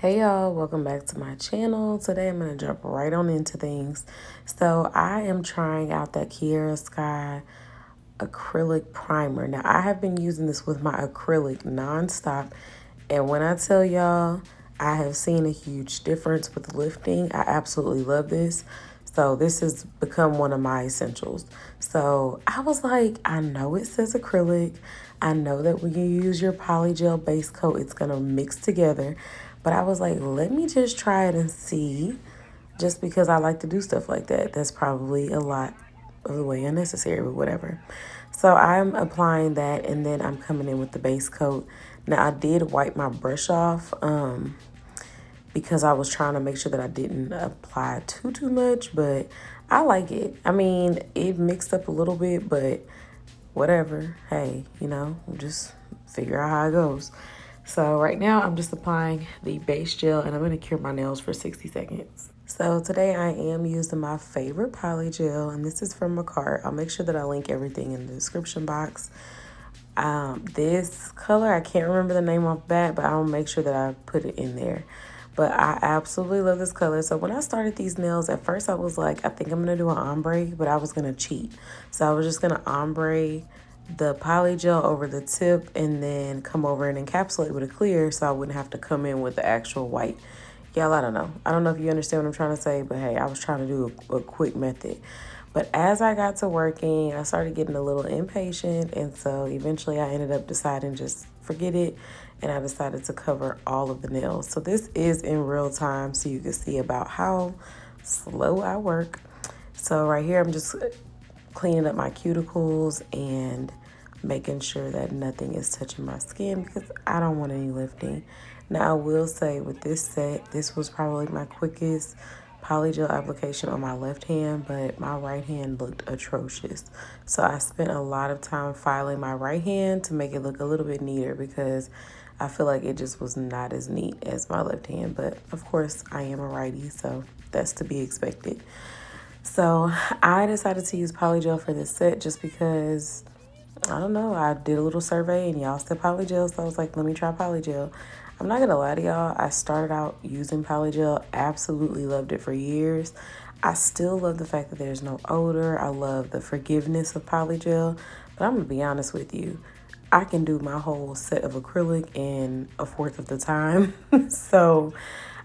Hey y'all, welcome back to my channel. Today I'm going to jump right on into things. So I am trying out that Kiara Sky acrylic primer. Now I have been using this with my acrylic nonstop, and when I tell y'all I have seen a huge difference with lifting, I absolutely love this. So this has become one of my essentials. So I was like, I know it says acrylic. I know that when you use your Polygel base coat, it's going to mix together. But I was like, let me just try it and see, just because I like to do stuff like that. That's probably a lot of the way unnecessary, but whatever. So I'm applying that, and then I'm coming in with the base coat. Now I did wipe my brush off because I was trying to make sure that I didn't apply too much, but I like it. I mean, it mixed up a little bit, but whatever. Hey, we'll just figure out how it goes. So right now I'm just applying the base gel, and I'm going to cure my nails for 60 seconds. So today I am using my favorite Polygel, and this is from Makartt. I'll make sure that I link everything in the description box. This color, I can't remember the name off bat, but I'll make sure that I put it in there. But I absolutely love this color. So when I started these nails, at first I was like, I think I'm going to do an ombre, but I was going to cheat. So I was just going to ombre the Polygel over the tip and then come over and encapsulate with a clear so I wouldn't have to come in with the actual white. Y'all, I don't know. I don't know if you understand what I'm trying to say, but hey, I was trying to do a quick method. But as I got to working, I started getting a little impatient, and so eventually I ended up deciding just forget it, and I decided to cover all of the nails. So this is in real time, so you can see about how slow I work. So right here, I'm just cleaning up my cuticles and making sure that nothing is touching my skin because I don't want any lifting. Now I will say with this set, this was probably my quickest Polygel application on my left hand, but my right hand looked atrocious. So I spent a lot of time filing my right hand to make it look a little bit neater because I feel like it just was not as neat as my left hand. But of course I am a righty, so that's to be expected. So I decided to use Polygel for this set just because, I don't know, I did a little survey and y'all said Polygel, so I was like, let me try Polygel. I'm not gonna lie to y'all, I started out using Polygel, absolutely loved it for years. I still love the fact that there's no odor. I love the forgiveness of Polygel, but I'm gonna be honest with you, I can do my whole set of acrylic in a fourth of the time. So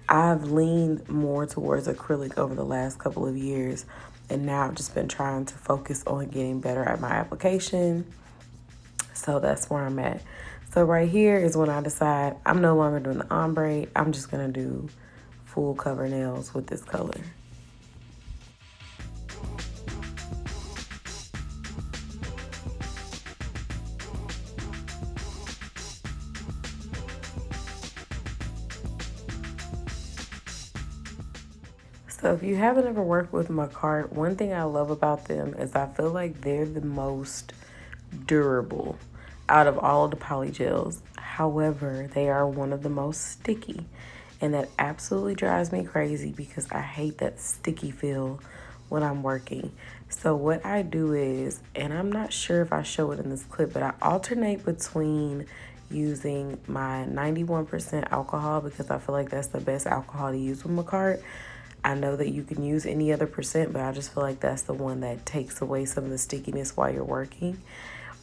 I've leaned more towards acrylic over the last couple of years, and now I've just been trying to focus on getting better at my application. So that's where I'm at. So right here is when I decide I'm no longer doing the ombre. I'm just gonna do full cover nails with this color. So if you haven't ever worked with Makartt, one thing I love about them is I feel like they're the most durable out of all of the polygels. However, they are one of the most sticky, and that absolutely drives me crazy because I hate that sticky feel when I'm working. So what I do is, and I'm not sure if I show it in this clip, but I alternate between using my 91% alcohol because I feel like that's the best alcohol to use with Makartt. I know that you can use any other percent, but I just feel like that's the one that takes away some of the stickiness while you're working.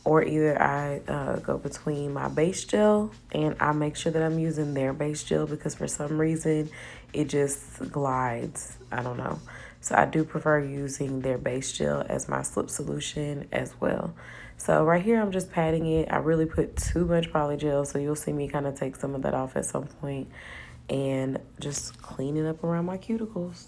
Or either I go between my base gel, and I make sure that I'm using their base gel because for some reason it just glides. I don't know. So I do prefer using their base gel as my slip solution as well. So right here I'm just patting it. I really put too much polygel, so you'll see me kind of take some of that off at some point and just cleaning up around my cuticles.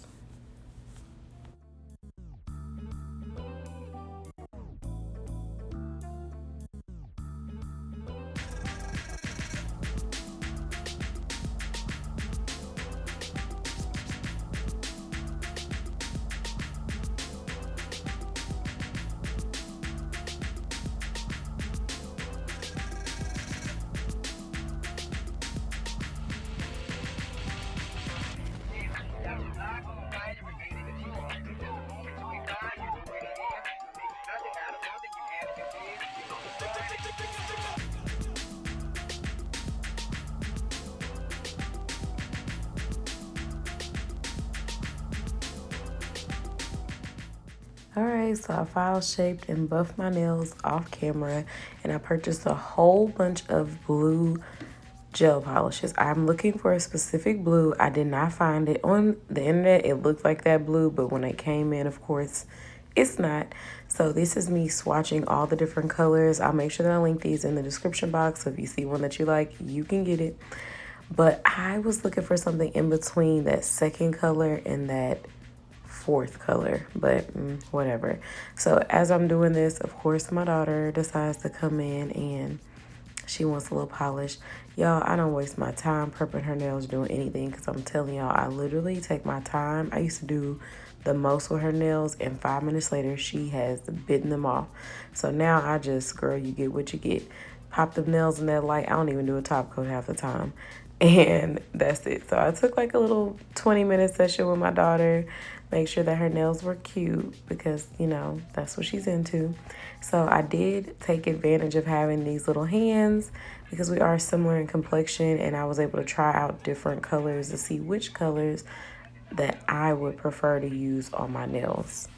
Alright, so I file shaped and buffed my nails off camera, and I purchased a whole bunch of blue gel polishes. I'm looking for a specific blue. I did not find it on the internet. It looked like that blue, but when it came in, of course, it's not. So this is me swatching all the different colors. I'll make sure that I link these in the description box. So if you see one that you like, you can get it. But I was looking for something in between that second color and that fourth color, but whatever. So as I'm doing this, of course, my daughter decides to come in and she wants a little polish. Y'all, I don't waste my time prepping her nails, doing anything, because I'm telling y'all, I literally take my time. I used to do the most with her nails, and 5 minutes later, she has bitten them off. So now I just, girl, you get what you get. Pop the nails in that light. I don't even do a top coat half the time. And that's it. So I took like a little 20-minute session with my daughter, make sure that her nails were cute because, you know, that's what she's into. So I did take advantage of having these little hands because we are similar in complexion, and I was able to try out different colors to see which colors that I would prefer to use on my nails.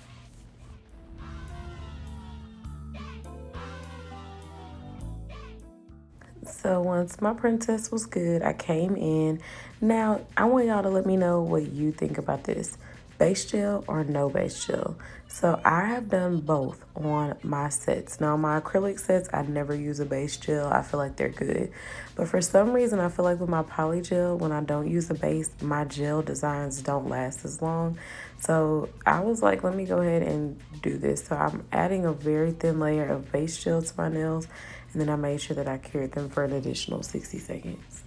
So once my princess was good, I came in. Now, I want y'all to let me know what you think about this. Base gel or no base gel? So I have done both on my sets. Now, my acrylic sets, I never use a base gel. I feel like they're good. But for some reason, I feel like with my polygel, when I don't use a base, my gel designs don't last as long. So I was like, let me go ahead and do this. So I'm adding a very thin layer of base gel to my nails, and then I made sure that I cured them for an additional 60 seconds.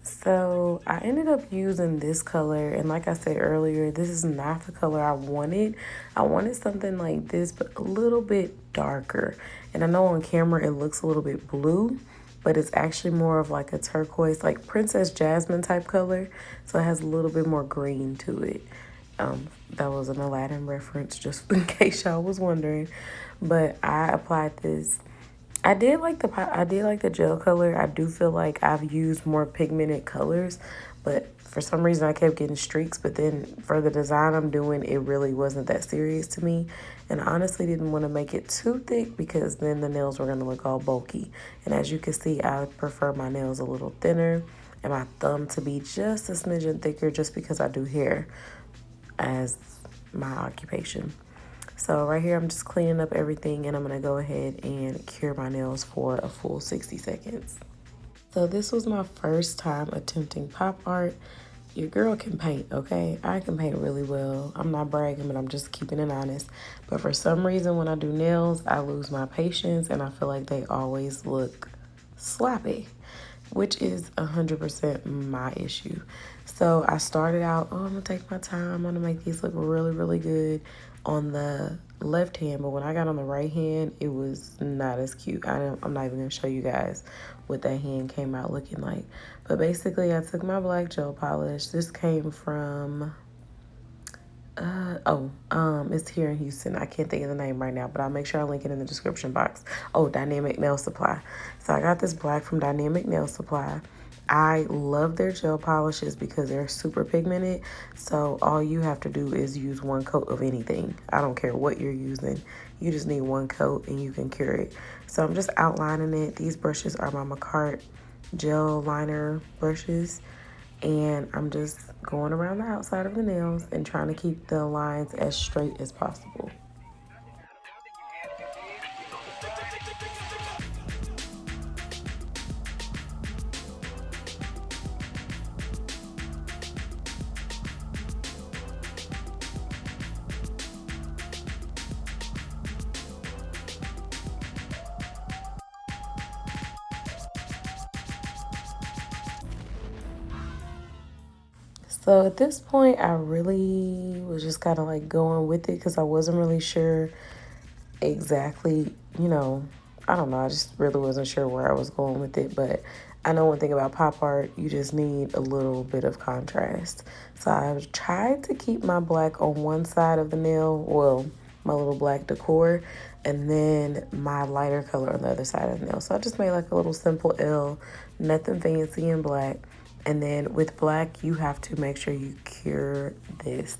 So I ended up using this color, and like I said earlier, this is not the color I wanted. I wanted something like this, but a little bit darker. And I know on camera it looks a little bit blue, but it's actually more of like a turquoise, like Princess Jasmine type color. So it has a little bit more green to it. That was an Aladdin reference, just in case y'all was wondering. But I applied this. I did like the gel color. I do feel like I've used more pigmented colors, but for some reason I kept getting streaks. But then for the design I'm doing, it really wasn't that serious to me. And I honestly didn't want to make it too thick because then the nails were going to look all bulky. And as you can see, I prefer my nails a little thinner and my thumb to be just a smidgen thicker just because I do hair as my occupation. So right here, I'm just cleaning up everything, and I'm going to go ahead and cure my nails for a full 60 seconds. So this was my first time attempting pop art. Your girl can paint, okay? I can paint really well. I'm not bragging, but I'm just keeping it honest. But for some reason, when I do nails, I lose my patience, and I feel like they always look sloppy, which is 100% my issue. So I started out, I'm going to take my time. I'm going to make these look really, really good on the left hand, but when I got on the right hand, it was not as cute. I'm not even gonna show you guys what that hand came out looking like. But basically, I took my black gel polish. This came from, it's here in Houston. I can't think of the name right now, but I'll make sure I link it in the description box. Oh, Dynamic Nail Supply. So I got this black from Dynamic Nail Supply. I love their gel polishes because they're super pigmented. So all you have to do is use one coat of anything. I don't care what you're using. You just need one coat and you can cure it. So I'm just outlining it. These brushes are my Makartt gel liner brushes. And I'm just going around the outside of the nails and trying to keep the lines as straight as possible. So at this point, I really was just kind of like going with it because I wasn't really sure exactly, I don't know. I just really wasn't sure where I was going with it. But I know one thing about pop art, you just need a little bit of contrast. So I tried to keep my black on one side of the nail, well, my little black decor, and then my lighter color on the other side of the nail. So I just made like a little simple L, nothing fancy in black. And then with black, you have to make sure you cure this.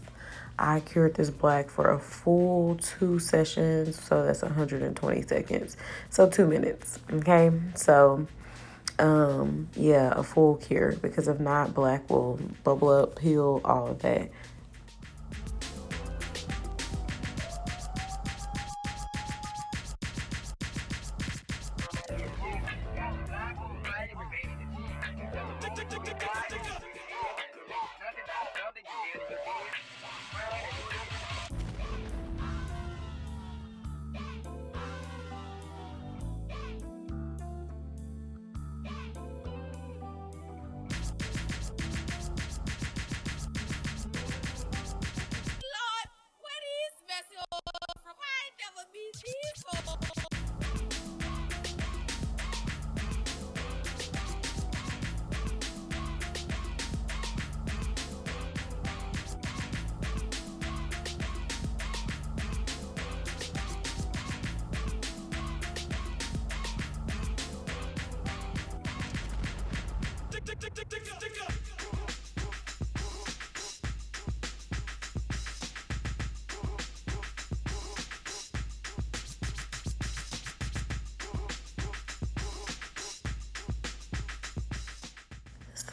I cured this black for a full 2 sessions, so that's 120 seconds. So 2 minutes, okay? So, yeah, a full cure, because if not, black will bubble up, peel, all of that.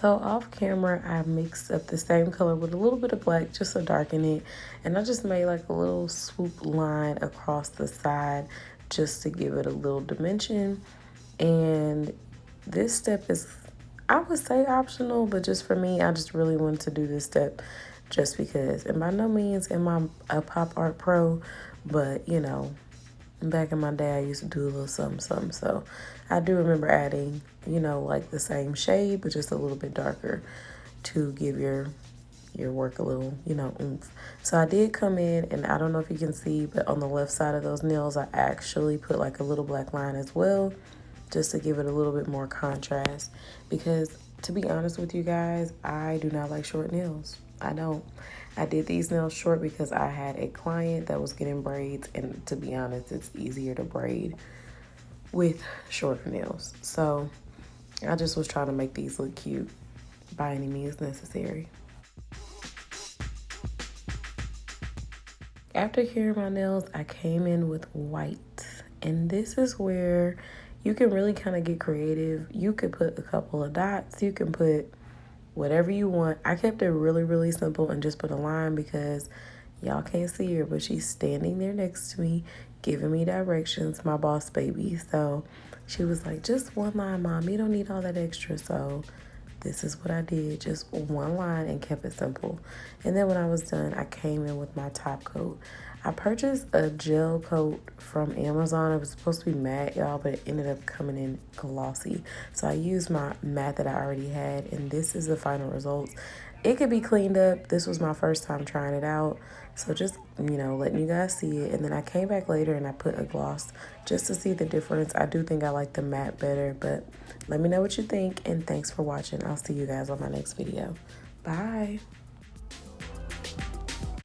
So off camera, I mixed up the same color with a little bit of black just to darken it. And I just made like a little swoop line across the side just to give it a little dimension. And this step is, I would say, optional, but just for me, I just really wanted to do this step just because. And by no means am I a pop art pro, but you know, back in my day, I used to do a little something. So I do remember adding, you know, like the same shade, but just a little bit darker to give your work a little, you know, oomph. So I did come in, and I don't know if you can see, but on the left side of those nails, I actually put like a little black line as well, just to give it a little bit more contrast. Because to be honest with you guys, I do not like short nails. I don't. I did these nails short because I had a client that was getting braids, and to be honest, it's easier to braid with shorter nails. So I just was trying to make these look cute by any means necessary. After curing my nails, I came in with white, and this is where you can really kind of get creative. You could put a couple of dots, you can put whatever you want. I kept it really, really simple and just put a line because y'all can't see her, but she's standing there next to me, giving me directions, my boss baby. So she was like, just one line, Mom. You don't need all that extra. So this is what I did, just one line, and kept it simple. And then when I was done, I came in with my top coat. I purchased a gel coat from Amazon. It was supposed to be matte, y'all, but it ended up coming in glossy. So I used my matte that I already had, and this is the final results. It could be cleaned up. This was my first time trying it out. So just, you know, letting you guys see it. And then I came back later and I put a gloss just to see the difference. I do think I like the matte better, but let me know what you think. And thanks for watching. I'll see you guys on my next video. Bye.